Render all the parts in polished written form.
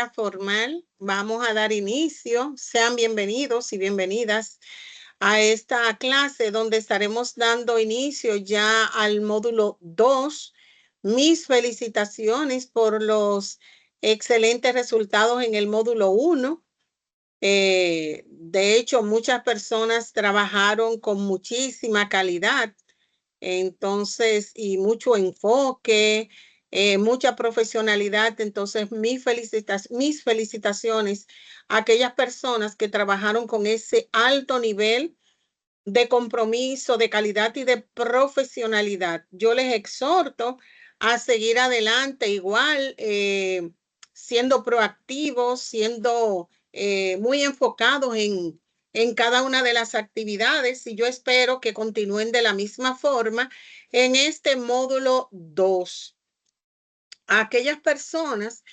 manera formal, vamos a dar inicio. Sean bienvenidos y bienvenidas a esta clase donde estaremos dando inicio ya al módulo 2. Mis felicitaciones por los excelentes resultados en el módulo 1. De hecho, muchas personas trabajaron con muchísima calidad, entonces, y mucho enfoque, mucha profesionalidad. Entonces, mis felicitaciones a aquellas personas que trabajaron con ese alto nivel de compromiso, de calidad y de profesionalidad. Yo les exhorto a seguir adelante igual, siendo proactivos, siendo muy enfocados en cada una de las actividades, y yo espero que continúen de la misma forma en este módulo 2. Aquellas personas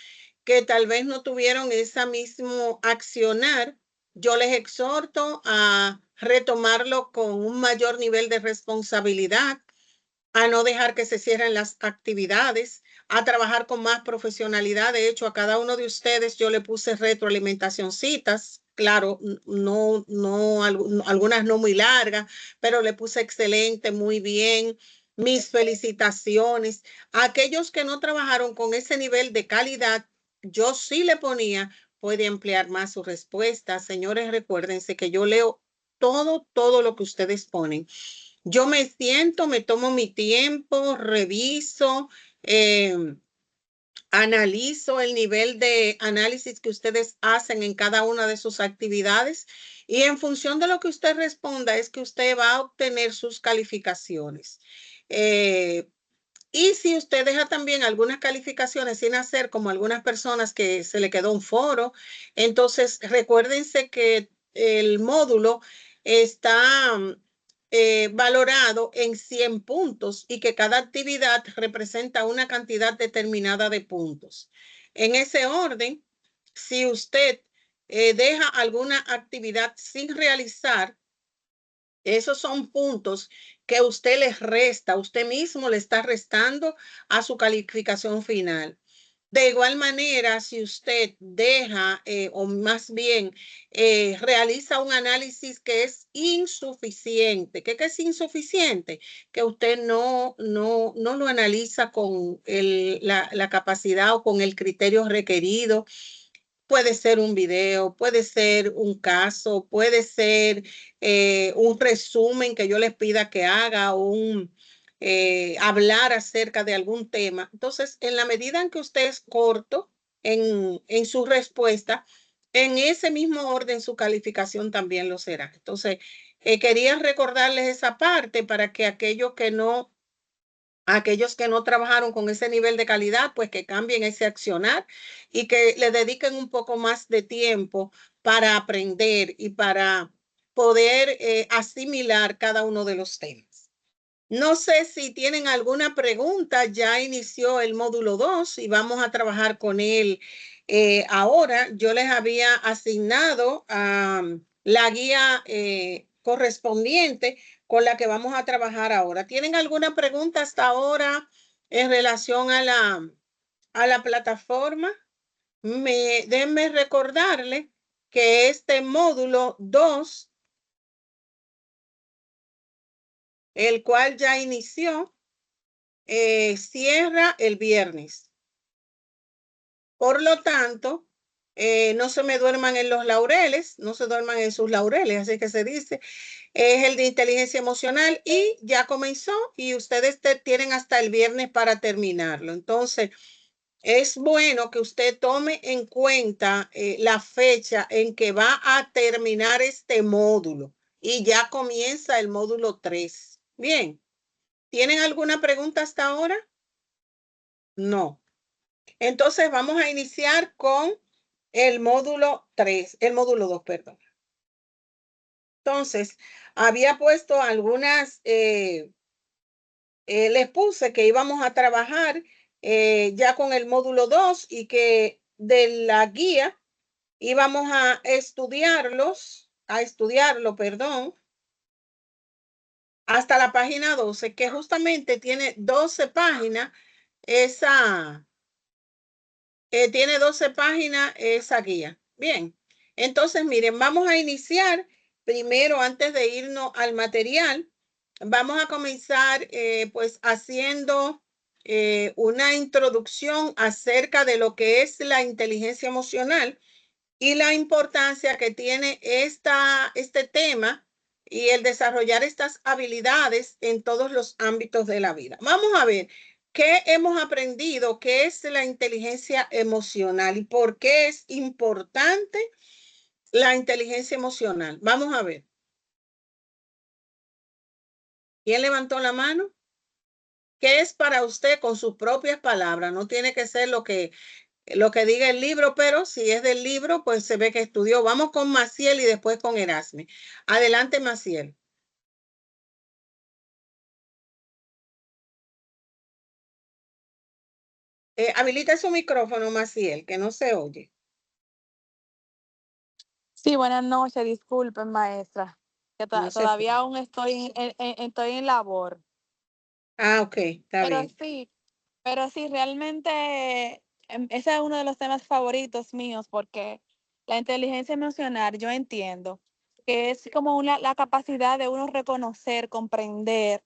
que tal vez no tuvieron ese mismo accionar, yo les exhorto a retomarlo con un mayor nivel de responsabilidad, a no dejar que se cierren las actividades, a trabajar con más profesionalidad. De hecho, a cada uno de ustedes yo le puse retroalimentacioncitas. Claro, algunas no muy largas, pero le puse excelente, muy bien. Mis felicitaciones. A aquellos que no trabajaron con ese nivel de calidad, yo sí le ponía, puede emplear más su respuesta. Señores, recuérdense que yo leo todo lo que ustedes ponen. Yo me siento, me tomo mi tiempo, reviso, analizo el nivel de análisis que ustedes hacen en cada una de sus actividades, y en función de lo que usted responda es que usted va a obtener sus calificaciones. Y si usted deja también algunas calificaciones sin hacer, como algunas personas que se le quedó un foro, entonces recuérdense que el módulo está valorado en 100 puntos y que cada actividad representa una cantidad determinada de puntos. En ese orden, si usted deja alguna actividad sin realizar, esos son puntos que usted les resta, usted mismo le está restando a su calificación final. De igual manera, si usted deja, o más bien realiza un análisis que es insuficiente, ¿qué es insuficiente? Que usted no lo analiza con la capacidad o con el criterio requerido. Puede ser un video, puede ser un caso, puede ser un resumen que yo les pida que haga, hablar acerca de algún tema. Entonces, en la medida en que usted es corto en su respuesta, en ese mismo orden su calificación también lo será. Entonces, quería recordarles esa parte para que aquellos que no trabajaron con ese nivel de calidad, pues que cambien ese accionar y que le dediquen un poco más de tiempo para aprender y para poder asimilar cada uno de los temas. No sé si tienen alguna pregunta. Ya inició el módulo 2 y vamos a trabajar con él ahora. Yo les había asignado la guía correspondiente con la que vamos a trabajar ahora. ¿Tienen alguna pregunta hasta ahora en relación a la plataforma? Déjenme recordarle que este módulo 2, el cual ya inició, cierra el viernes. Por lo tanto, no se me duerman en los laureles, no se duerman en sus laureles, así que se dice. Es el de inteligencia emocional y ya comenzó, y ustedes tienen hasta el viernes para terminarlo. Entonces, es bueno que usted tome en cuenta la fecha en que va a terminar este módulo y ya comienza el módulo 3. Bien, ¿tienen alguna pregunta hasta ahora? No. Entonces vamos a iniciar con el módulo 3, el módulo 2, perdón. Entonces, había puesto algunas, les puse que íbamos a trabajar ya con el módulo 2 y que de la guía íbamos a estudiarlo, perdón, hasta la página 12, que justamente tiene 12 páginas esa, Tiene 12 páginas esa guía. Bien, entonces miren, vamos a iniciar primero antes de irnos al material. Vamos a comenzar pues haciendo una introducción acerca de lo que es la inteligencia emocional y la importancia que tiene este tema y el desarrollar estas habilidades en todos los ámbitos de la vida. Vamos a ver qué hemos aprendido, qué es la inteligencia emocional y por qué es importante la inteligencia emocional. Vamos a ver. ¿Quién levantó la mano? ¿Qué es para usted con sus propias palabras? No tiene que ser lo que diga el libro, pero si es del libro, pues se ve que estudió. Vamos con Maciel y después con Erasme. Adelante, Maciel. Habilita su micrófono, Maciel, que no se oye. Sí, buenas noches, disculpen, maestra, que No se todavía puede. aún estoy en labor. Ah, ok, está Pero bien. sí, pero sí, realmente ese es uno de los temas favoritos míos porque la inteligencia emocional, yo entiendo que es como la capacidad de uno reconocer, comprender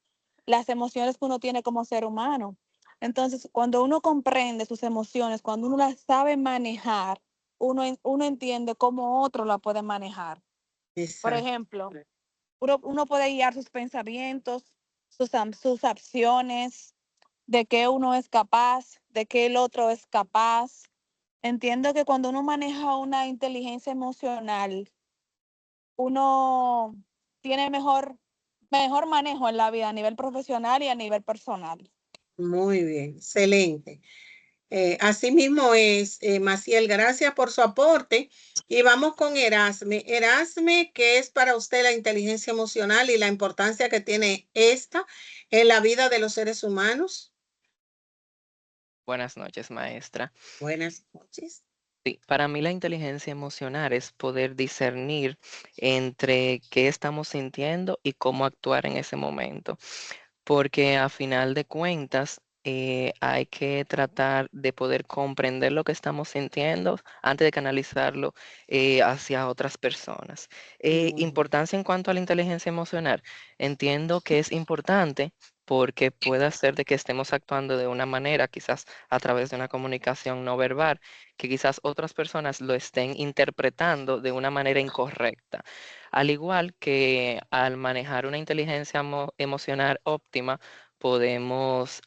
las emociones que uno tiene como ser humano. Entonces, cuando uno comprende sus emociones, cuando uno las sabe manejar, uno entiende cómo otro la puede manejar. Por Exacto. ejemplo, uno puede guiar sus pensamientos, sus acciones, de qué uno es capaz, de qué el otro es capaz. Entiendo que cuando uno maneja una inteligencia emocional, uno tiene mejor manejo en la vida a nivel profesional y a nivel personal. Muy bien, excelente. Así mismo es, Maciel, gracias por su aporte. Y vamos con Erasme. Erasme, ¿qué es para usted la inteligencia emocional y la importancia que tiene esta en la vida de los seres humanos? Buenas noches, maestra. Buenas noches. Sí, para mí la inteligencia emocional es poder discernir entre qué estamos sintiendo y cómo actuar en ese momento, porque a final de cuentas hay que tratar de poder comprender lo que estamos sintiendo antes de canalizarlo hacia otras personas. Muy bien. Importancia en cuanto a la inteligencia emocional. Entiendo que es importante porque puede hacer de que estemos actuando de una manera, quizás a través de una comunicación no verbal, que quizás otras personas lo estén interpretando de una manera incorrecta. Al igual que al manejar una inteligencia emocional óptima, podemos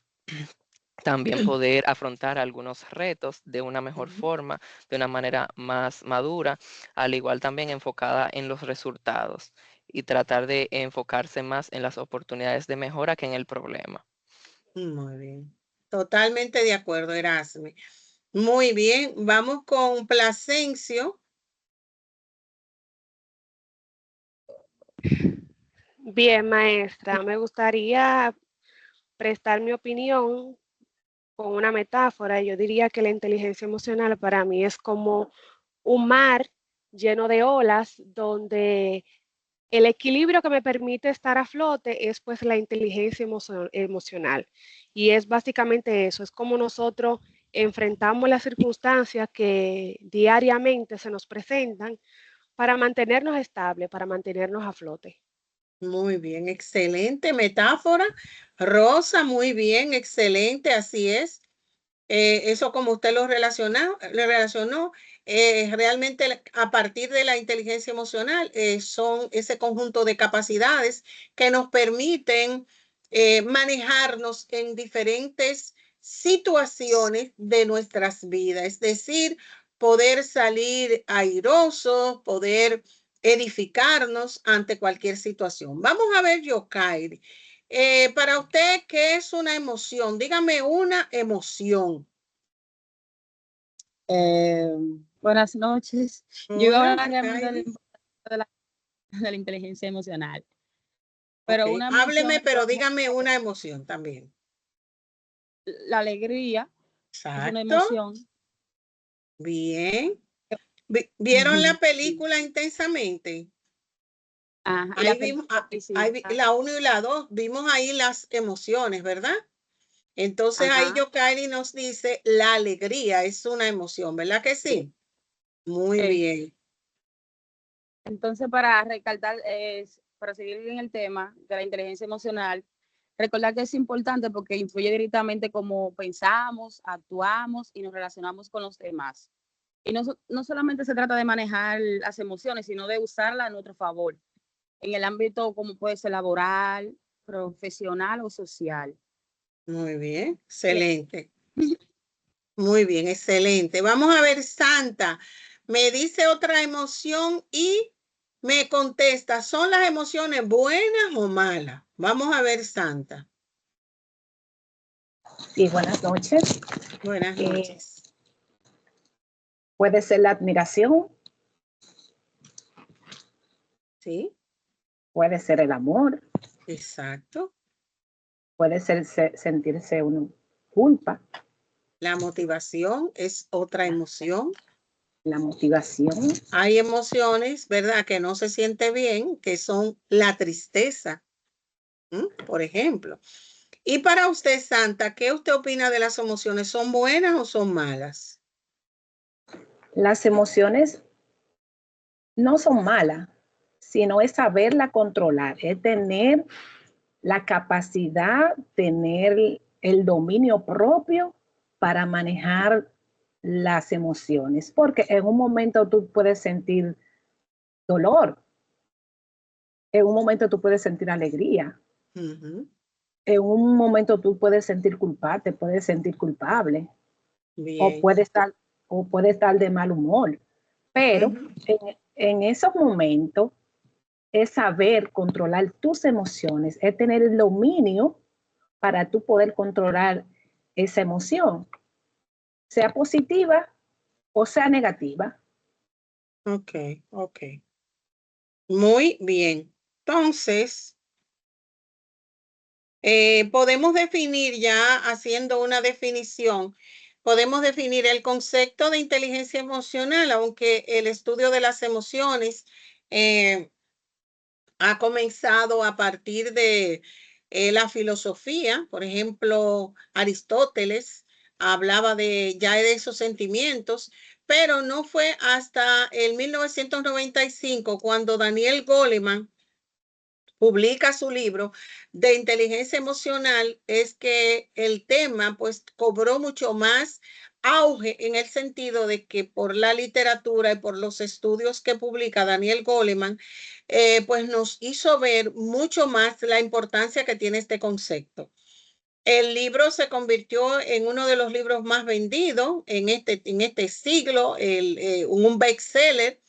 también poder afrontar algunos retos de una mejor Ujú. forma, de una manera más madura, al igual también enfocada en los resultados y tratar de enfocarse más en las oportunidades de mejora que en el problema. Muy bien. Totalmente de acuerdo, Erasme. Muy bien, vamos con Plasencio. Bien, maestra, me gustaría prestar mi opinión con una metáfora. Yo diría que la inteligencia emocional para mí es como un mar lleno de olas donde el equilibrio que me permite estar a flote es pues la inteligencia emocional. Y es básicamente eso, es como nosotros enfrentamos las circunstancias que diariamente se nos presentan para mantenernos estables, para mantenernos a flote. Muy bien, excelente metáfora. Rosa, muy bien, excelente, así es. Eso como usted lo relacionó, realmente a partir de la inteligencia emocional son ese conjunto de capacidades que nos permiten manejarnos en diferentes situaciones de nuestras vidas, es decir, poder salir airosos, poder edificarnos ante cualquier situación. Vamos a ver, Yokairi. Para usted, ¿qué es una emoción? Dígame una emoción. Eh, Buenas noches. Yo iba a Hola, hablar realmente de la, Yokairi. de la- de la inteligencia emocional, Ok, pero una emoción hábleme, es pero como dígame una emoción también. la alegría, es una Exacto, emoción. bien. ¿Vieron la Ujú, sí. película Intensamente? Ajá, y Ahí la vimos, felicidad. la 1 y la 2, vimos ahí las emociones, ¿verdad? Entonces ahí Ajá. Yokairi nos dice, la alegría es una emoción, ¿verdad que sí? Muy bien. Entonces, para recalcar, para seguir en el tema de la inteligencia emocional, recordar que es importante porque influye directamente cómo pensamos, actuamos y nos relacionamos con los demás. Y no solamente se trata de manejar las emociones, sino de usarlas a nuestro favor, en el ámbito como puede ser laboral, profesional o social. Muy bien, excelente. Muy bien, excelente. Vamos a ver, Santa. Me dice otra emoción y me contesta, ¿son las emociones buenas o malas? Vamos a ver, Santa. Sí, buenas noches. Buenas noches. Puede ser la admiración, Sí, puede ser el amor, exacto. puede ser sentirse uno culpa, La motivación es otra emoción. la motivación, Hay emociones, ¿verdad?, que no se siente bien, que son la tristeza, por ejemplo. Y para usted, Santa, ¿qué usted opina de las emociones? ¿Son buenas o son malas? las emociones no son malas, sino es saberla controlar, es tener la capacidad, tener el dominio propio para manejar las emociones, porque en un momento tú puedes sentir dolor, en un momento tú puedes sentir alegría, en un momento tú puedes sentir culpable, te puedes sentir culpable, Bien. o puede estar de mal humor, pero en esos momentos es saber controlar tus emociones, es tener el dominio para tú poder controlar esa emoción, sea positiva o sea negativa. Ok, ok. Muy bien. Entonces, podemos definir ya haciendo una definición, podemos definir el concepto de inteligencia emocional, aunque el estudio de las emociones ha comenzado a partir de la filosofía. Por ejemplo, Aristóteles hablaba ya de esos sentimientos, pero no fue hasta el 1995 cuando Daniel Goleman publica su libro de inteligencia emocional, es que el tema pues cobró mucho más auge, en el sentido de que por la literatura y por los estudios que publica Daniel Goleman, pues nos hizo ver mucho más la importancia que tiene este concepto. El libro se convirtió en uno de los libros más vendidos en este siglo, un bestseller.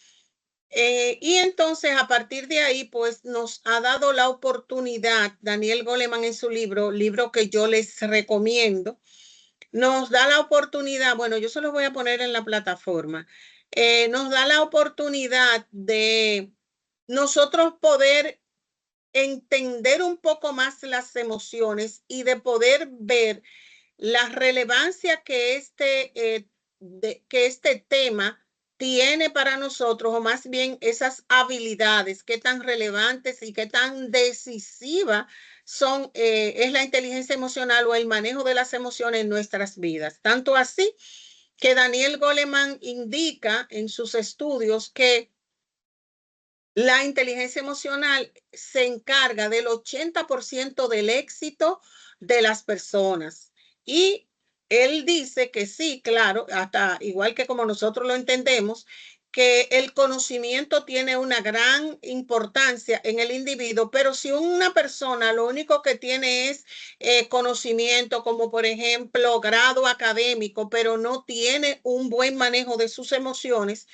Y entonces a partir de ahí, pues nos ha dado la oportunidad, Daniel Goleman en su libro que yo les recomiendo, nos da la oportunidad, bueno, yo se los voy a poner en la plataforma, nos da la oportunidad de nosotros poder entender un poco más las emociones y de poder ver la relevancia que este tema tiene para nosotros, o más bien esas habilidades, qué tan relevantes y qué tan decisivas son, es la inteligencia emocional o el manejo de las emociones en nuestras vidas. Tanto así que Daniel Goleman indica en sus estudios que la inteligencia emocional se encarga del 80% del éxito de las personas. Y él dice que sí, claro, hasta igual que como nosotros lo entendemos, que el conocimiento tiene una gran importancia en el individuo, pero si una persona lo único que tiene es conocimiento, como por ejemplo grado académico, pero no tiene un buen manejo de sus emociones,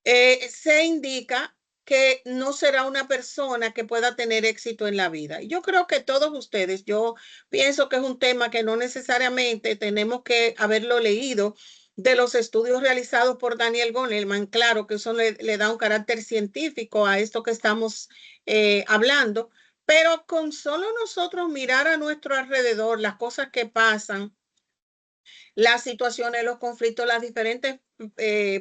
se indica que no será una persona que pueda tener éxito en la vida. Yo creo que todos ustedes, yo pienso que es un tema que no necesariamente tenemos que haberlo leído de los estudios realizados por Daniel Goleman. Claro que eso le da un carácter científico a esto que estamos hablando, pero con solo nosotros mirar a nuestro alrededor las cosas que pasan, las situaciones, los conflictos, las diferentes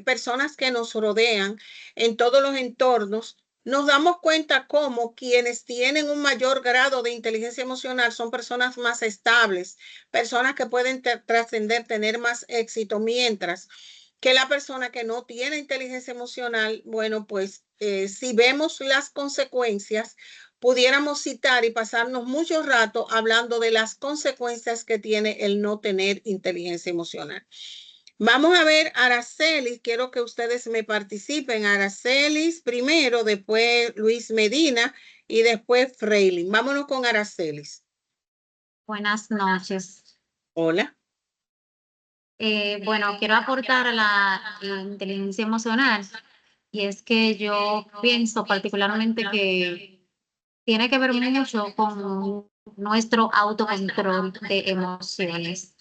personas que nos rodean en todos los entornos, nos damos cuenta cómo quienes tienen un mayor grado de inteligencia emocional son personas más estables, personas que pueden trascender, tener más éxito, mientras que la persona que no tiene inteligencia emocional, bueno, pues si vemos las consecuencias, pudiéramos citar y pasarnos mucho rato hablando de las consecuencias que tiene el no tener inteligencia emocional. Vamos a ver, Aracelis, quiero que ustedes me participen. Aracelis primero, después Luis Medina y después Freilin. Vámonos con Aracelis. Buenas noches. Hola. Bueno, quiero aportar a la inteligencia emocional y es que yo pienso particularmente que tiene que ver mucho con nuestro autocontrol de emociones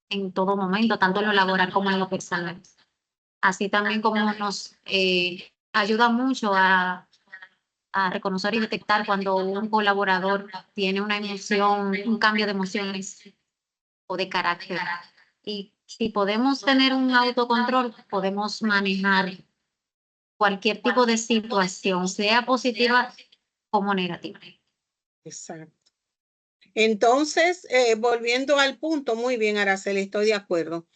en todo momento, tanto en lo laboral como en lo personal. Así también como nos ayuda mucho a reconocer y detectar cuando un colaborador tiene una emoción, un cambio de emociones o de carácter. Y si podemos tener un autocontrol, podemos manejar cualquier tipo de situación, sea positiva como negativa. Exacto. Entonces, volviendo al punto, muy bien, Araceli, estoy de acuerdo.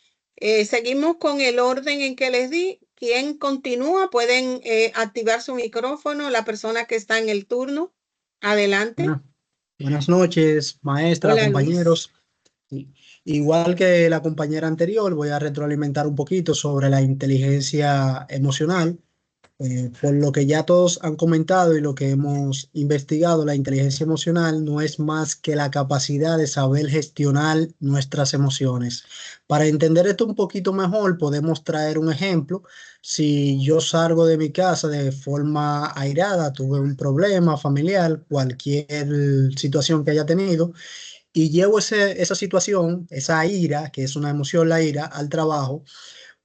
Seguimos con el orden en que les di. ¿Quién continúa? Pueden activar su micrófono, la persona que está en el turno. Adelante. Buenas noches, maestra, Hola, compañeros. Igual que la compañera anterior, voy a retroalimentar un poquito sobre la inteligencia emocional. Por lo que ya todos han comentado y lo que hemos investigado, la inteligencia emocional no es más que la capacidad de saber gestionar nuestras emociones. Para entender esto un poquito mejor, podemos traer un ejemplo. Si yo salgo de mi casa de forma airada, tuve un problema familiar, cualquier situación que haya tenido, y llevo esa situación, esa ira, que es una emoción, la ira, al trabajo,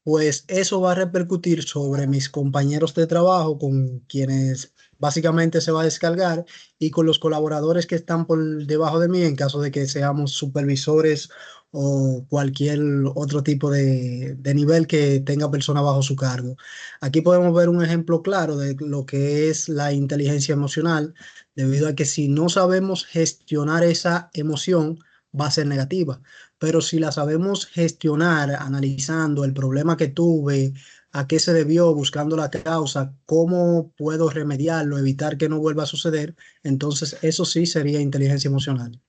pues eso va a repercutir sobre mis compañeros de trabajo con quienes básicamente se va a descargar y con los colaboradores que están por debajo de mí en caso de que seamos supervisores o cualquier otro tipo de nivel que tenga persona bajo su cargo. Aquí podemos ver un ejemplo claro de lo que es la inteligencia emocional, debido a que si no sabemos gestionar esa emoción, va a ser negativa. Pero si la sabemos gestionar, analizando el problema que tuve, a qué se debió, buscando la causa, cómo puedo remediarlo, evitar que no vuelva a suceder, entonces eso sí sería inteligencia emocional.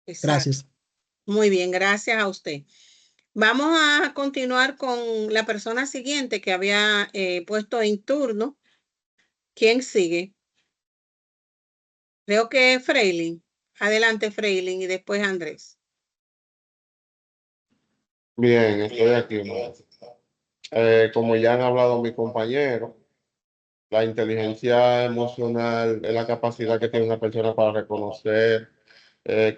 Exacto. Gracias. Muy bien, gracias a usted. Vamos a continuar con la persona siguiente que había puesto en turno. ¿Quién sigue? Creo que es Freilin. Adelante, Freilin, y después Andrés. Bien, estoy aquí, maestro. Como ya han hablado mis compañeros, la inteligencia emocional es la capacidad que tiene una persona para reconocer,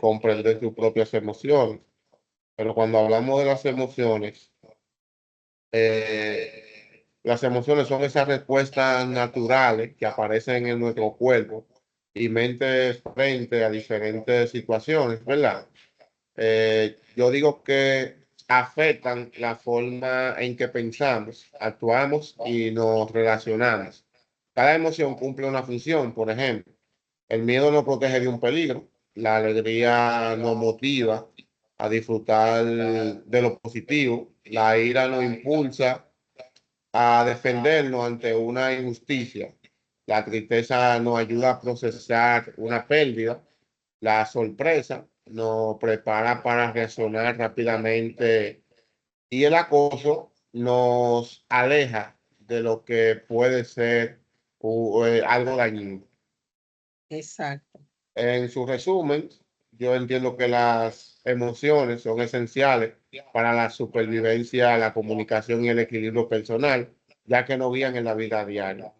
comprender sus propias emociones. Pero cuando hablamos de las emociones son esas respuestas naturales que aparecen en nuestro cuerpo y mente frente a diferentes situaciones, ¿verdad? Yo digo que afectan la forma en que pensamos, actuamos y nos relacionamos. Cada emoción cumple una función. Por ejemplo, el miedo nos protege de un peligro, la alegría nos motiva a disfrutar de lo positivo, la ira nos impulsa a defendernos ante una injusticia, la tristeza nos ayuda a procesar una pérdida, la sorpresa nos prepara para reaccionar rápidamente y el acoso nos aleja de lo que puede ser algo dañino. Exacto. En su resumen, yo entiendo que las emociones son esenciales para la supervivencia, la comunicación y el equilibrio personal, ya que nos guían en la vida diaria.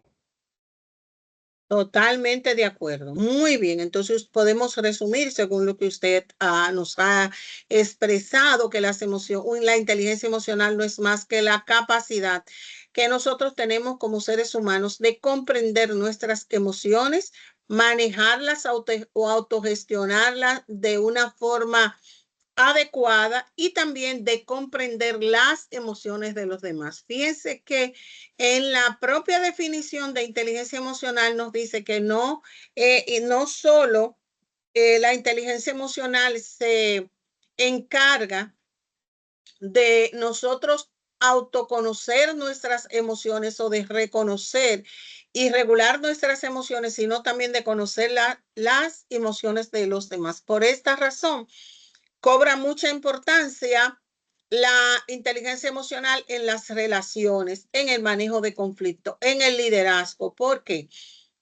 Totalmente de acuerdo. Muy bien, entonces podemos resumir según lo que usted nos ha expresado, que la inteligencia emocional no es más que la capacidad que nosotros tenemos como seres humanos de comprender nuestras emociones, manejarlas o autogestionarlas de una forma adecuada y también de comprender las emociones de los demás. Fíjense que en la propia definición de inteligencia emocional nos dice que no solo la inteligencia emocional se encarga de nosotros autoconocer nuestras emociones o de reconocer y regular nuestras emociones, sino también de conocer las emociones de los demás. Por esta razón, cobra mucha importancia la inteligencia emocional en las relaciones, en el manejo de conflicto, en el liderazgo. ¿Por qué?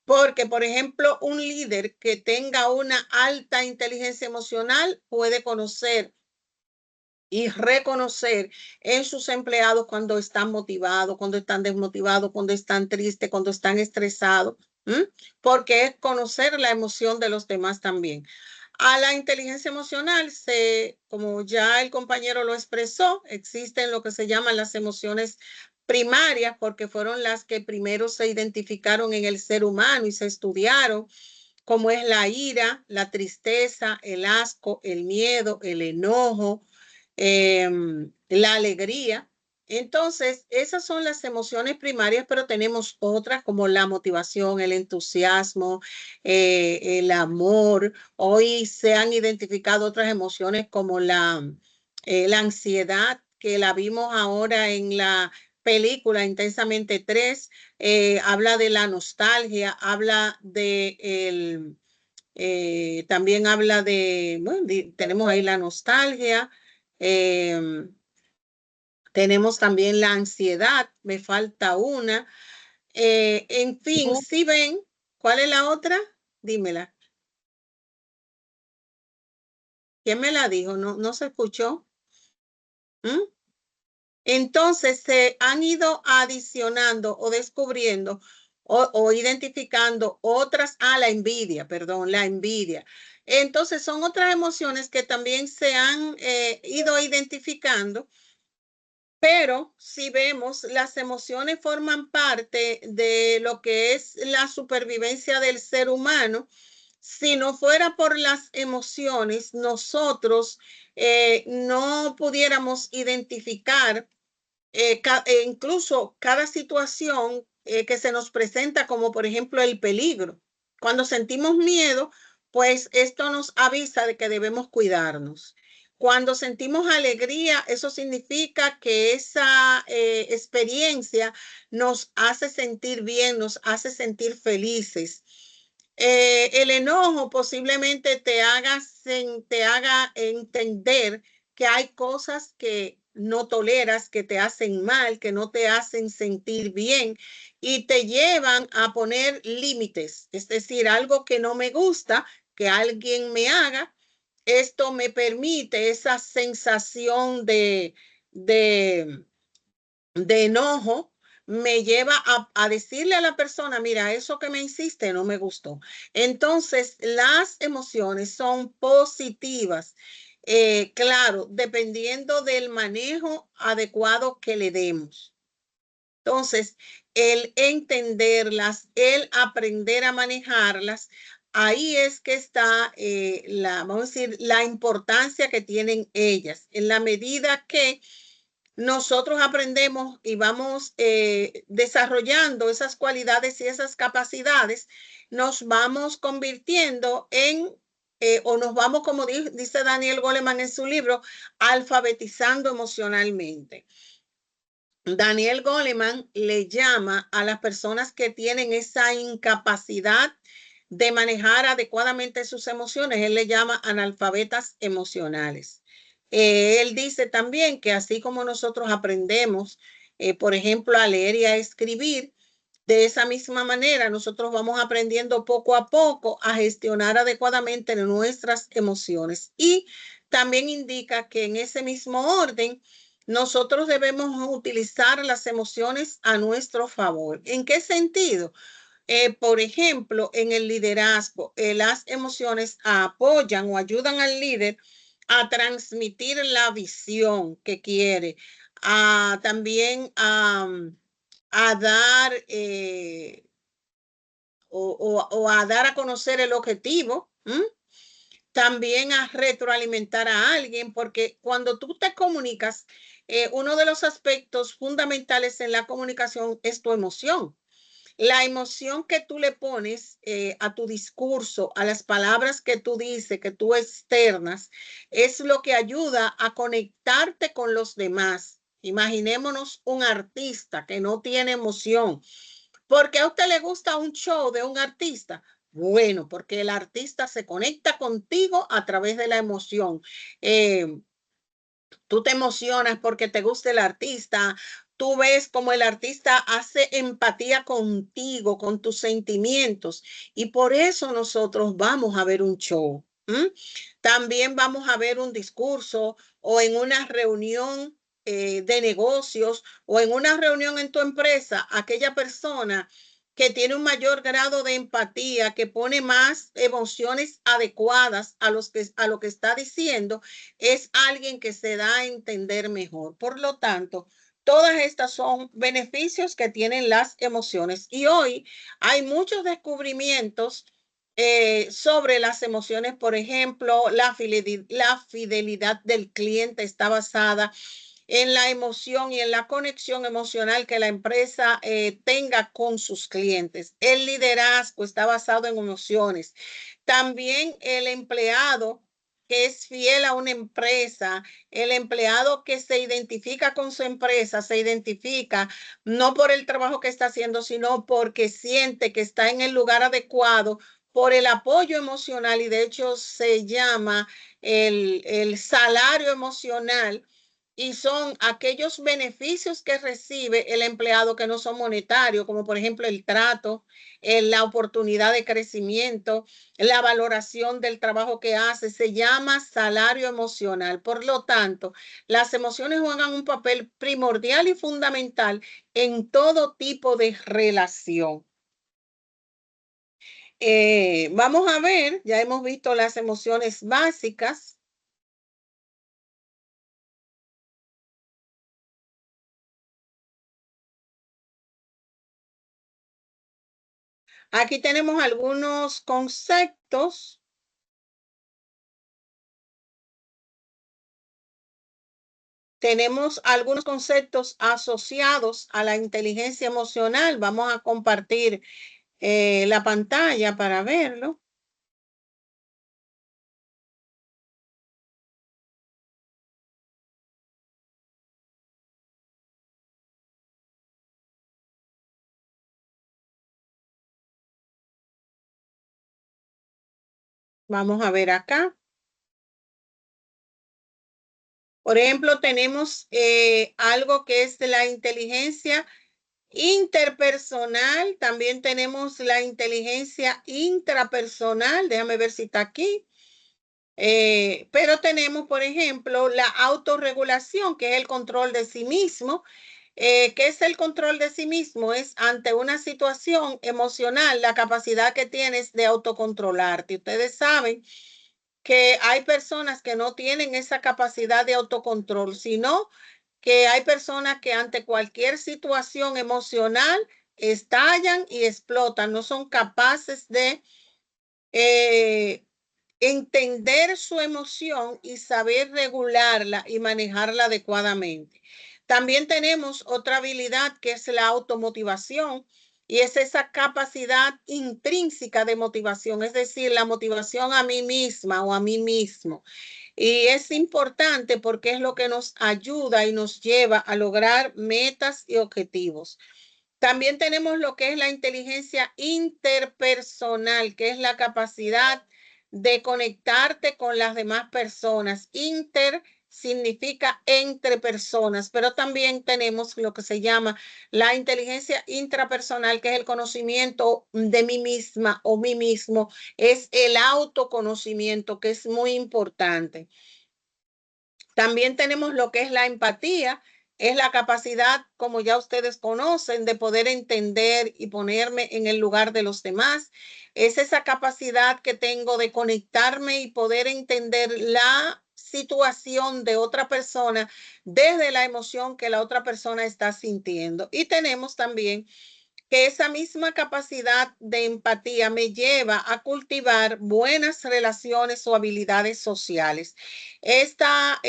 Porque, por ejemplo, un líder que tenga una alta inteligencia emocional puede conocer y reconocer en sus empleados cuando están motivados, cuando están desmotivados, cuando están tristes, cuando están estresados, porque es conocer la emoción de los demás también. A la inteligencia emocional, como ya el compañero lo expresó, existen lo que se llaman las emociones primarias, porque fueron las que primero se identificaron en el ser humano y se estudiaron, como es la ira, la tristeza, el asco, el miedo, el enojo, la alegría. Entonces, esas son las emociones primarias, pero tenemos otras como la motivación, el entusiasmo, el amor. Hoy se han identificado otras emociones como la ansiedad, que la vimos ahora en la película Intensamente 3, habla de la nostalgia, habla de también habla de, bueno, tenemos ahí la nostalgia, tenemos también la ansiedad, me falta una. En fin, si ven, ¿cuál es la otra? Dímela. ¿Quién me la dijo? No se escuchó. Entonces se han ido adicionando o descubriendo o identificando otras, la envidia, perdón, la envidia. Entonces son otras emociones que también se han ido identificando, pero si vemos, las emociones forman parte de lo que es la supervivencia del ser humano. Si no fuera por las emociones, nosotros no pudiéramos identificar incluso cada situación que se nos presenta, como por ejemplo el peligro. Cuando sentimos miedo, pues esto nos avisa de que debemos cuidarnos. Cuando sentimos alegría, eso significa que esa experiencia nos hace sentir bien, nos hace sentir felices. El enojo posiblemente te haga entender que hay cosas que no toleras, que te hacen mal, que no te hacen sentir bien y te llevan a poner límites. Es decir, algo que no me gusta que alguien me haga, esto me permite esa sensación de enojo, me lleva a decirle a la persona, mira, eso que me hiciste no me gustó. Entonces, las emociones son positivas, claro, dependiendo del manejo adecuado que le demos. Entonces, el entenderlas, el aprender a manejarlas, ahí es que está vamos a decir, la importancia que tienen ellas, en la medida que nosotros aprendemos y vamos desarrollando esas cualidades y esas capacidades, nos vamos convirtiendo en, o nos vamos, como dice Daniel Goleman en su libro, alfabetizando emocionalmente. Daniel Goleman le llama a las personas que tienen esa incapacidad de manejar adecuadamente sus emociones, él le llama analfabetas emocionales. Él dice también que así como nosotros aprendemos, por ejemplo, a leer y a escribir, de esa misma manera nosotros vamos aprendiendo poco a poco a gestionar adecuadamente nuestras emociones. Y también indica que en ese mismo orden, nosotros debemos utilizar las emociones a nuestro favor. ¿En qué sentido? Por ejemplo, en el liderazgo, las emociones apoyan o ayudan al líder a transmitir la visión que quiere, también a dar o a dar a conocer el objetivo. también a retroalimentar a alguien, porque cuando tú te comunicas, uno de los aspectos fundamentales en la comunicación es tu emoción. La emoción que tú le pones a tu discurso, a las palabras que tú dices, que tú externas, es lo que ayuda a conectarte con los demás. Imaginémonos un artista que no tiene emoción. ¿Por qué a usted le gusta un show de un artista? Bueno, porque el artista se conecta contigo a través de la emoción. Tú te emocionas porque te gusta el artista, tú ves como el artista hace empatía contigo, con tus sentimientos, y por eso nosotros vamos a ver un show. También vamos a ver un discurso o en una reunión de negocios o en una reunión en tu empresa, aquella persona que tiene un mayor grado de empatía, que pone más emociones adecuadas a lo que está diciendo, es alguien que se da a entender mejor. Por lo tanto, todas estas son beneficios que tienen las emociones. Y hoy hay muchos descubrimientos sobre las emociones. Por ejemplo, la fidelidad del cliente está basada en la emoción y en la conexión emocional que la empresa tenga con sus clientes. El liderazgo está basado en emociones. También el empleado que es fiel a una empresa, el empleado que se identifica con su empresa, se identifica no por el trabajo que está haciendo, sino porque siente que está en el lugar adecuado, por el apoyo emocional, y de hecho se llama el salario emocional, y son aquellos beneficios que recibe el empleado que no son monetarios, como por ejemplo el trato, la oportunidad de crecimiento, la valoración del trabajo que hace, se llama salario emocional. Por lo tanto, las emociones juegan un papel primordial y fundamental en todo tipo de relación. Vamos a ver, ya hemos visto las emociones básicas. Aquí tenemos algunos conceptos. Tenemos algunos conceptos asociados a la inteligencia emocional. Vamos a compartir la pantalla para verlo. Vamos a ver acá. Por ejemplo, tenemos algo que es la inteligencia interpersonal. También tenemos la inteligencia intrapersonal. Déjame ver si está aquí. Pero tenemos, por ejemplo, la autorregulación, que es el control de sí mismo. ¿Qué es el control de sí mismo? Es ante una situación emocional, la capacidad que tienes de autocontrolarte. Ustedes saben que hay personas que no tienen esa capacidad de autocontrol, sino que hay personas que ante cualquier situación emocional estallan y explotan, no son capaces de entender su emoción y saber regularla y manejarla adecuadamente. También tenemos otra habilidad que es la automotivación, y es esa capacidad intrínseca de motivación, es decir, la motivación a mí misma o a mí mismo. Y es importante porque es lo que nos ayuda y nos lleva a lograr metas y objetivos. También tenemos lo que es la inteligencia interpersonal, que es la capacidad de conectarte con las demás personas. Inter significa entre personas, pero también tenemos lo que se llama la inteligencia intrapersonal, que es el conocimiento de mí misma o mí mismo, es el autoconocimiento, que es muy importante. También tenemos lo que es la empatía, es la capacidad, como ya ustedes conocen, de poder entender y ponerme en el lugar de los demás. Es esa capacidad que tengo de conectarme y poder entender la situación de otra persona desde la emoción que la otra persona está sintiendo. Y tenemos también que esa misma capacidad de empatía me lleva a cultivar buenas relaciones o habilidades sociales. Esta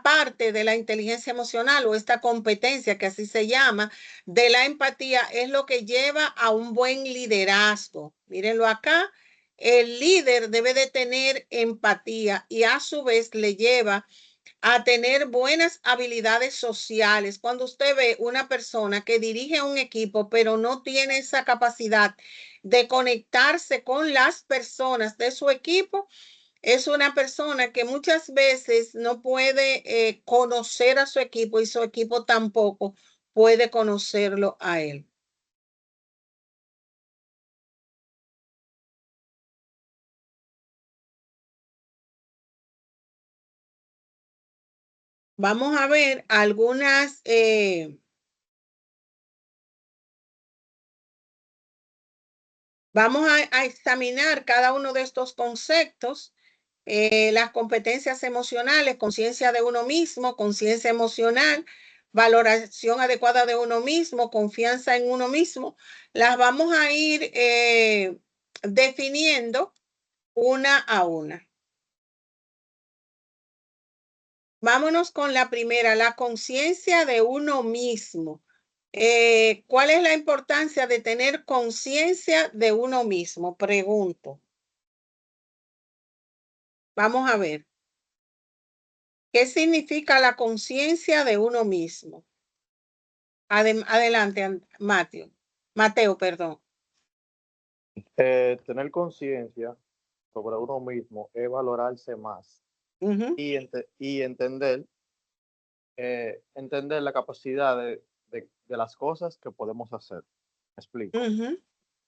parte de la inteligencia emocional o esta competencia, que así se llama, de la empatía, es lo que lleva a un buen liderazgo. Mírenlo acá, el líder debe de tener empatía y a su vez le lleva a tener buenas habilidades sociales. Cuando usted ve una persona que dirige un equipo, pero no tiene esa capacidad de conectarse con las personas de su equipo, es una persona que muchas veces no puede conocer a su equipo y su equipo tampoco puede conocerlo a él. Vamos a ver algunas vamos a examinar cada uno de estos conceptos, las competencias emocionales, conciencia de uno mismo, conciencia emocional, valoración adecuada de uno mismo, confianza en uno mismo. Las vamos a ir definiendo una a una. Vámonos con la primera, la conciencia de uno mismo. ¿Cuál es la importancia de tener conciencia de uno mismo? Pregunto. Vamos a ver. ¿Qué significa la conciencia de uno mismo? Adelante, Mateo, perdón. Tener conciencia sobre uno mismo es valorarse más Ujú, y entender la capacidad de las cosas que podemos hacer. Me explico. ujú,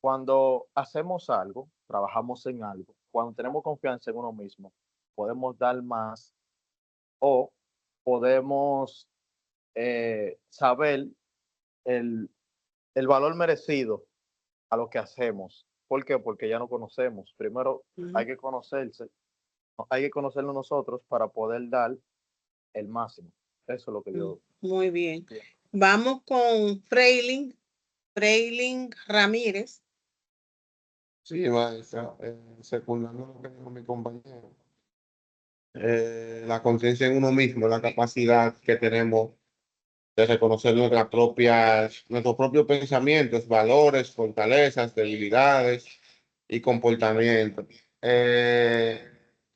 Cuando hacemos algo, trabajamos en algo, cuando tenemos confianza en uno mismo, podemos dar más o podemos saber el, el valor merecido a lo que hacemos. ¿Por qué? Porque ya no conocemos. Primero hay ujú. que conocerse, hay que conocernos nosotros para poder dar el máximo. Eso es lo que yo Muy bien. entiendo. Vamos con Freilin Ramírez. Sí, maestra, secundando lo que dijo mi compañero. La conciencia en uno mismo, la capacidad que tenemos de reconocer nuestros propios pensamientos, valores, fortalezas, debilidades y comportamientos.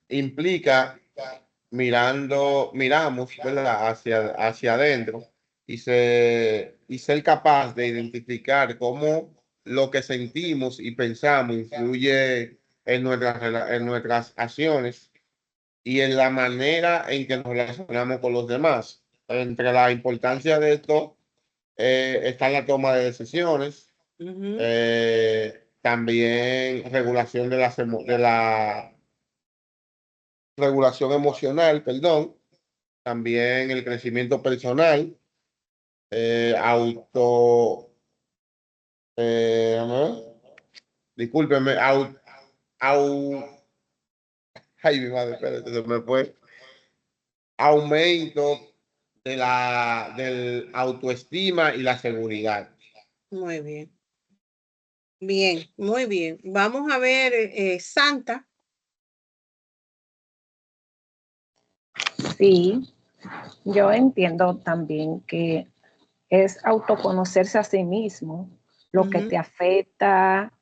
Implica miramos, ¿verdad? Hacia adentro y ser capaz de identificar cómo lo que sentimos y pensamos influye en nuestras acciones y en la manera en que nos relacionamos con los demás. Entre la importancia de esto está la toma de decisiones, Ujú, también de la regulación emocional, perdón, también el crecimiento personal, eh, auto, ¿no? Discúlpeme, ay, mi madre, espérate, se me fue. Aumento del autoestima y la seguridad. muy bien. Bien, muy bien. Vamos a ver, Santa. Sí, yo entiendo también que es autoconocerse a sí mismo, lo que Ujú, te afecta,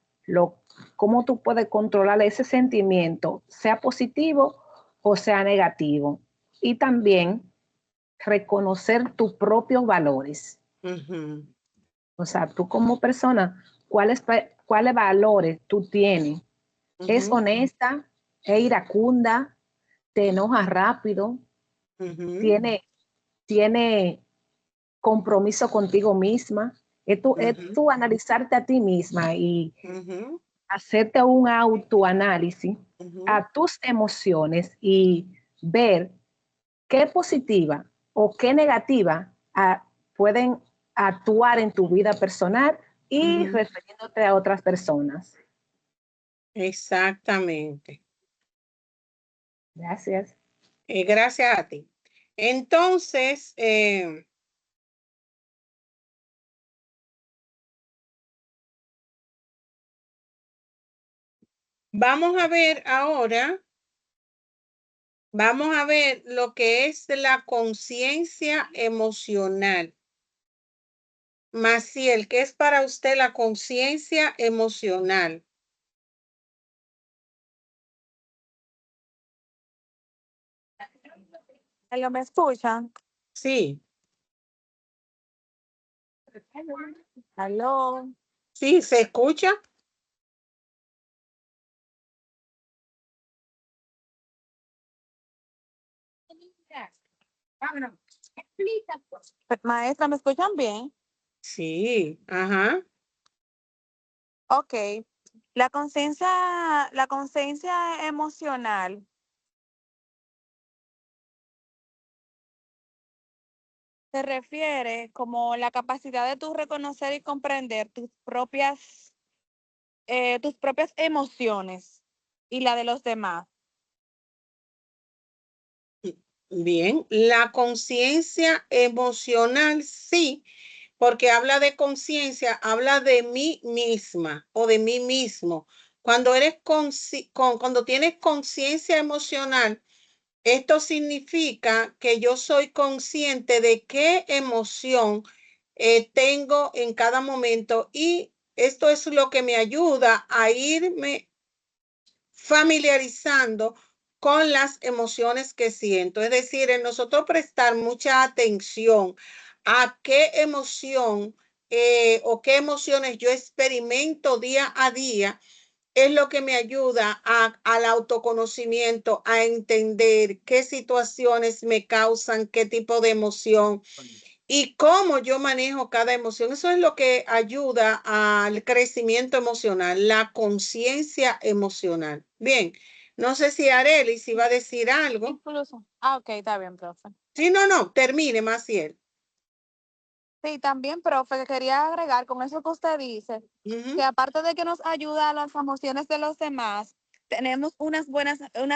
cómo tú puedes controlar ese sentimiento, sea positivo o sea negativo. Y también reconocer tus propios valores. ujú, O sea, tú como persona, ¿cuáles valores tú tienes? ¿Es ujú, honesta? ¿Es iracunda? ¿Te enojas rápido? ujú, ¿Tiene compromiso contigo misma? Es ujú, tú analizarte a ti misma y ujú, hacerte un autoanálisis ujú. a tus emociones y ver qué positiva o qué negativa pueden actuar en tu vida personal y Ujú, refiriéndote a otras personas. exactamente. Gracias. Gracias a ti. Entonces, Vamos a ver ahora, vamos a ver lo que es la conciencia emocional. Maciel, ¿qué es para usted la conciencia emocional? ¿Aló, me escuchan? Sí, ¿Aló? sí, ¿se escucha? Maestra, ¿me escuchan bien? Sí, ajá. Ok. La conciencia emocional se refiere como la capacidad de tú reconocer y comprender tus propias emociones y la de los demás. Bien, la conciencia emocional, sí, porque habla de conciencia, habla de mí misma o de mí mismo. Cuando cuando tienes conciencia emocional, esto significa que yo soy consciente de qué emoción tengo en cada momento y esto es lo que me ayuda a irme familiarizando con las emociones que siento. Es decir, en nosotros prestar mucha atención a qué emoción o qué emociones yo experimento día a día es lo que me ayuda al autoconocimiento, a entender qué situaciones me causan, qué tipo de emoción y cómo yo manejo cada emoción. Eso es lo que ayuda al crecimiento emocional, la conciencia emocional. Bien, no sé si Arely si va a decir algo. Incluso. Ok, está bien, profe. Sí, no, termine, Maciel. Sí, también, profe, quería agregar con eso que usted dice, que aparte de que nos ayuda a las emociones de los demás, tenemos unas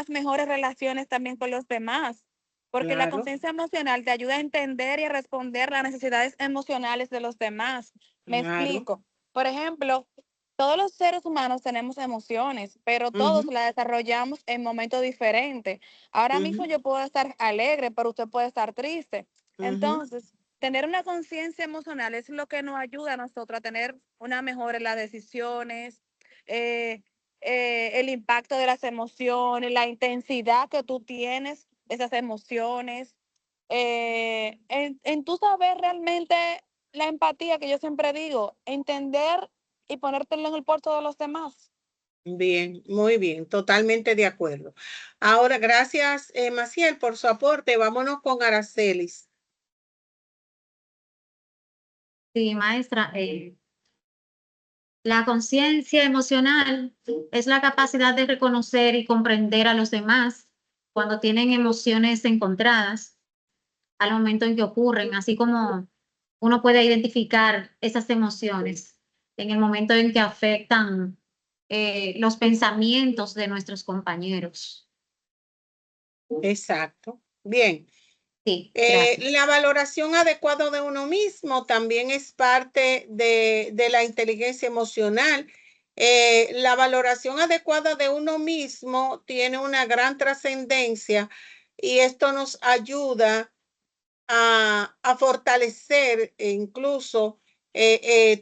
mejores relaciones también con los demás, porque la Claro. conciencia emocional te ayuda a entender y a responder las necesidades emocionales de los demás. Me Claro. explico. Por ejemplo, todos los seres humanos tenemos emociones, pero todos las desarrollamos en momentos diferentes. Ahora mismo yo puedo estar alegre, pero usted puede estar triste. Entonces, tener una conciencia emocional es lo que nos ayuda a nosotros a tener una mejora en las decisiones, eh, el impacto de las emociones, la intensidad que tú tienes de esas emociones, en tú saber realmente la empatía que yo siempre digo, entender y ponértelo en el puerto de los demás. Bien, muy bien, totalmente de acuerdo. Ahora, gracias, Maciel, por su aporte. Vámonos con Aracelis. Sí, maestra, la conciencia emocional es la capacidad de reconocer y comprender a los demás cuando tienen emociones encontradas al momento en que ocurren, así como uno puede identificar esas emociones en el momento en que afectan los pensamientos de nuestros compañeros. Exacto. Bien. Sí, gracias. La valoración adecuada de uno mismo también es parte de la inteligencia emocional. La valoración adecuada de uno mismo tiene una gran trascendencia y esto nos ayuda a fortalecer incluso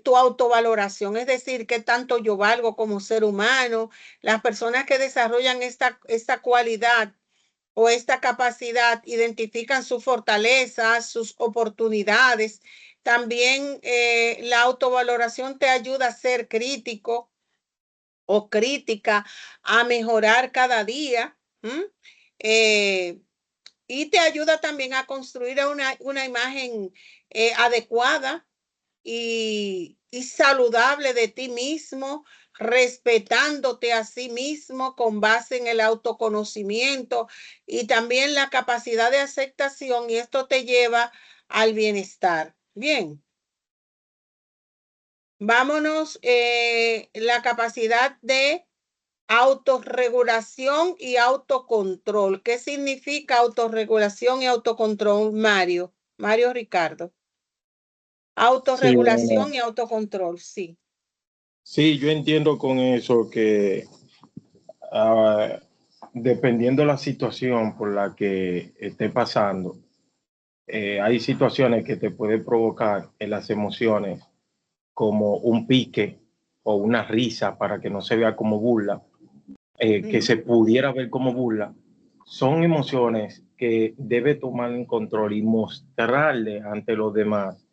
tu autovaloración, es decir, qué tanto yo valgo como ser humano. Las personas que desarrollan esta cualidad o esta capacidad identifican sus fortalezas, sus oportunidades. También la autovaloración te ayuda a ser crítico o crítica, a mejorar cada día. Y te ayuda también a construir una imagen adecuada y saludable de ti mismo, respetándote a sí mismo con base en el autoconocimiento y también la capacidad de aceptación, y esto te lleva al bienestar. Bien, vámonos, la capacidad de autorregulación y autocontrol. ¿Qué significa autorregulación y autocontrol, Mario? Mario Ricardo. Sí, bueno, Autorregulación y autocontrol, sí. sí, yo entiendo con eso que dependiendo la situación por la que esté pasando, hay situaciones que te pueden provocar en las emociones como un pique o una risa para que no se vea como burla, que se pudiera ver como burla. Son emociones que debe tomar en control y mostrarle ante los demás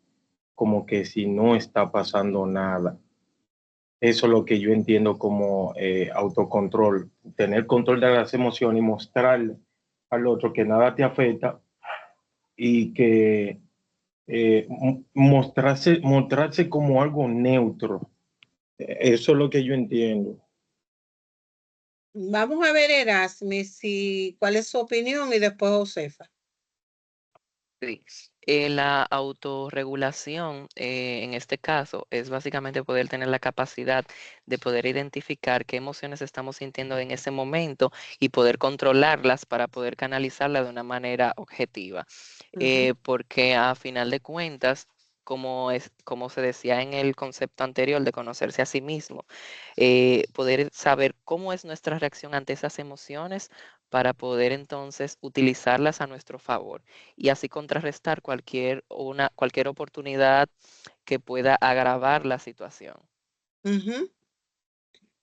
como que si no está pasando nada. Eso es lo que yo entiendo como autocontrol, tener control de las emociones y mostrarle al otro que nada te afecta y que mostrarse como algo neutro. Eso es lo que yo entiendo. Vamos a ver, Erasmis, cuál es su opinión y después Josefa. Sí. La autorregulación, en este caso, es básicamente poder tener la capacidad de poder identificar qué emociones estamos sintiendo en ese momento y poder controlarlas para poder canalizarlas de una manera objetiva. Porque a final de cuentas, como se decía en el concepto anterior de conocerse a sí mismo, poder saber cómo es nuestra reacción ante esas emociones para poder entonces utilizarlas a nuestro favor y así contrarrestar cualquier oportunidad que pueda agravar la situación.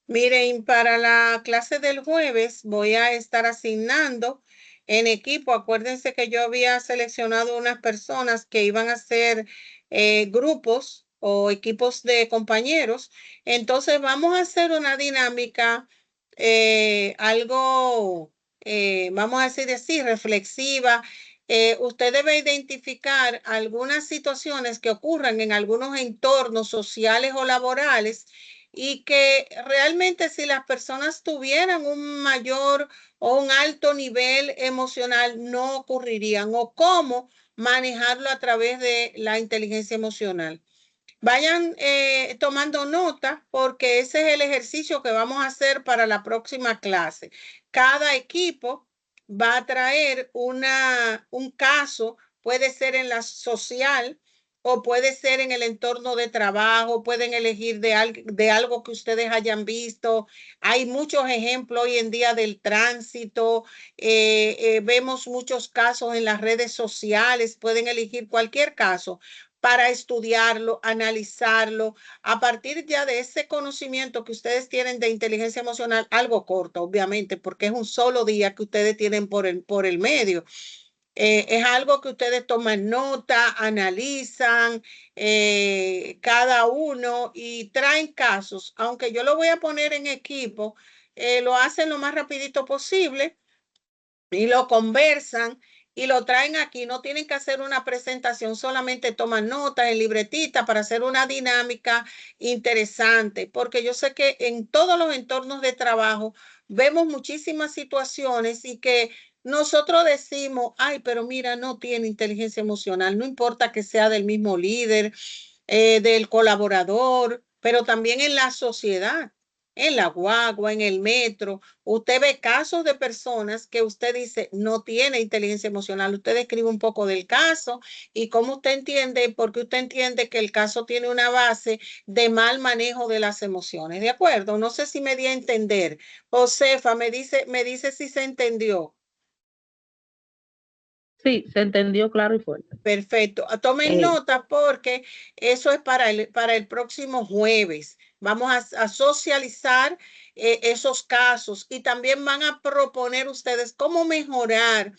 Miren, para la clase del jueves voy a estar asignando en equipo. Acuérdense que yo había seleccionado unas personas que iban a hacer grupos o equipos de compañeros. Entonces vamos a hacer una dinámica, vamos a decir, reflexiva. Usted debe identificar algunas situaciones que ocurran en algunos entornos sociales o laborales y que realmente si las personas tuvieran un mayor o un alto nivel emocional no ocurrirían, o cómo manejarlo a través de la inteligencia emocional. Vayan tomando nota porque ese es el ejercicio que vamos a hacer para la próxima clase. Cada equipo va a traer un caso, puede ser en la social o puede ser en el entorno de trabajo, pueden elegir de algo que ustedes hayan visto. Hay muchos ejemplos hoy en día del tránsito, vemos muchos casos en las redes sociales, pueden elegir cualquier caso para estudiarlo, analizarlo, a partir ya de ese conocimiento que ustedes tienen de inteligencia emocional, algo corto, obviamente, porque es un solo día que ustedes tienen por el medio. Es algo que ustedes toman nota, analizan cada uno y traen casos. Aunque yo lo voy a poner en equipo, lo hacen lo más rapidito posible y lo conversan y lo traen aquí. No tienen que hacer una presentación, solamente toman notas en libretita para hacer una dinámica interesante, porque yo sé que en todos los entornos de trabajo vemos muchísimas situaciones y que nosotros decimos, ay, pero mira, no tiene inteligencia emocional, no importa que sea del mismo líder, del colaborador, pero también en la sociedad, en la guagua, en el metro. Usted ve casos de personas que usted dice no tiene inteligencia emocional. Usted describe un poco del caso y cómo usted entiende, porque usted entiende que el caso tiene una base de mal manejo de las emociones. ¿De acuerdo? No sé si me di a entender. Josefa, me dice si se entendió. Sí, se entendió claro y fuerte. Perfecto. Tomen nota porque eso es para el próximo jueves. Vamos a socializar esos casos y también van a proponer ustedes cómo mejorar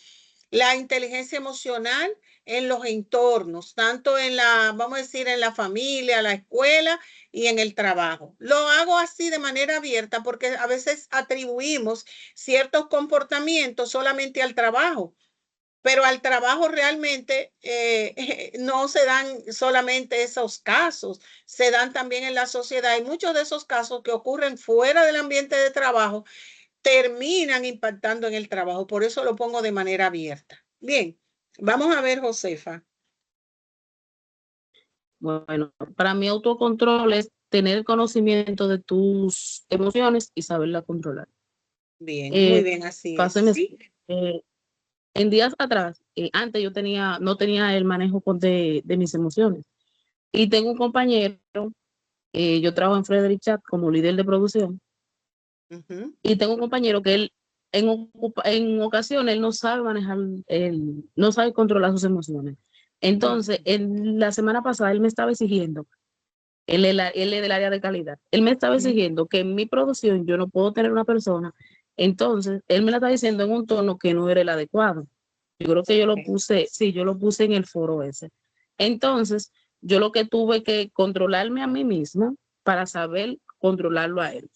la inteligencia emocional en los entornos, tanto en vamos a decir, en la familia, la escuela y en el trabajo. Lo hago así de manera abierta porque a veces atribuimos ciertos comportamientos solamente al trabajo. Pero al trabajo realmente no se dan solamente esos casos, se dan también en la sociedad y muchos de esos casos que ocurren fuera del ambiente de trabajo terminan impactando en el trabajo. Por eso lo pongo de manera abierta. Bien, vamos a ver, Josefa. Bueno, para mí autocontrol es tener conocimiento de tus emociones y saberla controlar. Bien, muy bien, así es. ¿Sí? En días atrás, antes yo no tenía el manejo de mis emociones. Y tengo un compañero, yo trabajo en Frederick Chat como líder de producción, Y tengo un compañero que él en ocasiones él no sabe manejar, no sabe controlar sus emociones. Entonces, la semana pasada él me estaba exigiendo, él es del área de calidad, él me estaba exigiendo que en mi producción yo no puedo tener una persona. Entonces, él me la está diciendo en un tono que no era el adecuado. Yo creo que yo lo puse, sí, yo lo puse en el foro ese. Entonces, yo lo que tuve que controlarme a mí misma para saber controlarlo a él.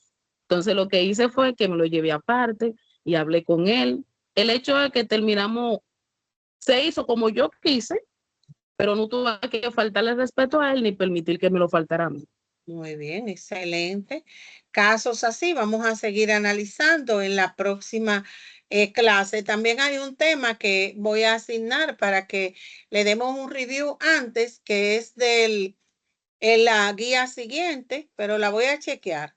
Entonces, lo que hice fue que me lo llevé aparte y hablé con él. El hecho de que terminamos, se hizo como yo quise, pero no tuve que faltarle respeto a él ni permitir que me lo faltara a mí. Muy bien, excelente. Casos así vamos a seguir analizando en la próxima clase. También hay un tema que voy a asignar para que le demos un review antes, que es en la guía siguiente, pero la voy a chequear.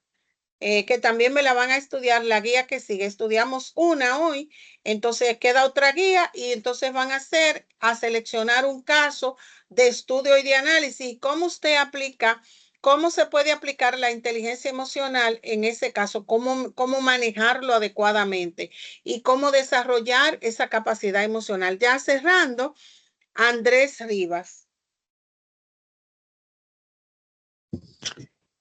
Que también me la van a estudiar la guía que sigue. Estudiamos una hoy, entonces queda otra guía y entonces van a seleccionar un caso de estudio y de análisis. ¿Cómo usted aplica? ¿Cómo se puede aplicar la inteligencia emocional en ese caso? ¿Cómo manejarlo adecuadamente? Y cómo desarrollar esa capacidad emocional. Ya cerrando, Andrés Rivas.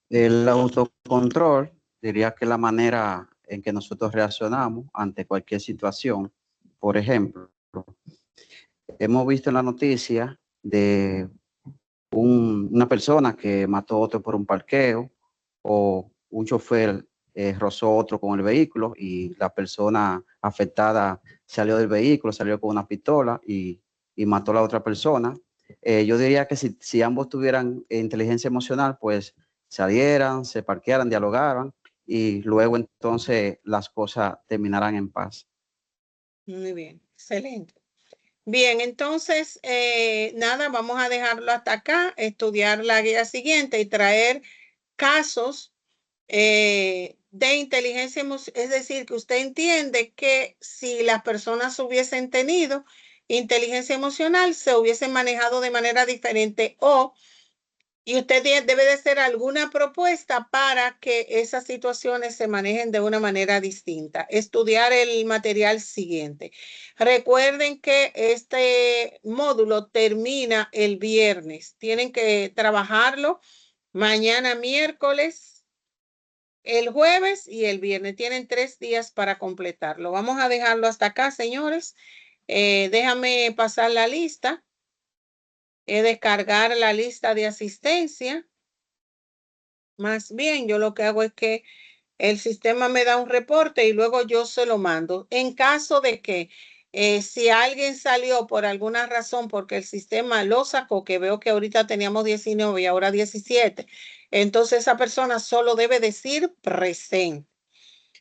El autocontrol, diría que es la manera en que nosotros reaccionamos ante cualquier situación. Por ejemplo, hemos visto en la noticia de una persona que mató a otro por un parqueo, o un chofer rozó a otro con el vehículo y la persona afectada salió del vehículo, salió con una pistola y mató a la otra persona. Yo diría que si ambos tuvieran inteligencia emocional, pues salieran, se parquearan, dialogaran y luego entonces las cosas terminarán en paz. Muy bien, excelente. Bien, entonces, nada, vamos a dejarlo hasta acá, estudiar la guía siguiente y traer casos de inteligencia emocional. Es decir, que usted entiende que si las personas hubiesen tenido inteligencia emocional, se hubiesen manejado de manera diferente y usted debe de hacer alguna propuesta para que esas situaciones se manejen de una manera distinta. Estudiar el material siguiente. Recuerden que este módulo termina el viernes. Tienen que trabajarlo mañana miércoles, el jueves y el viernes. Tienen 3 días para completarlo. Vamos a dejarlo hasta acá, señores. Déjame pasar la lista. Descargar la lista de asistencia. Más bien, yo lo que hago es que el sistema me da un reporte y luego yo se lo mando. En caso de que si alguien salió por alguna razón porque el sistema lo sacó, que veo que ahorita teníamos 19 y ahora 17, entonces esa persona solo debe decir presente.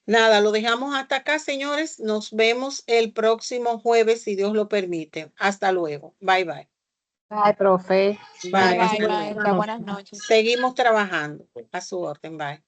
Nada, lo dejamos hasta acá, señores. Nos vemos el próximo jueves, si Dios lo permite. Hasta luego. Bye, bye. Bye, profe. Bye, Bye, maestra. Buenas noches. Seguimos trabajando. A su orden. Bye.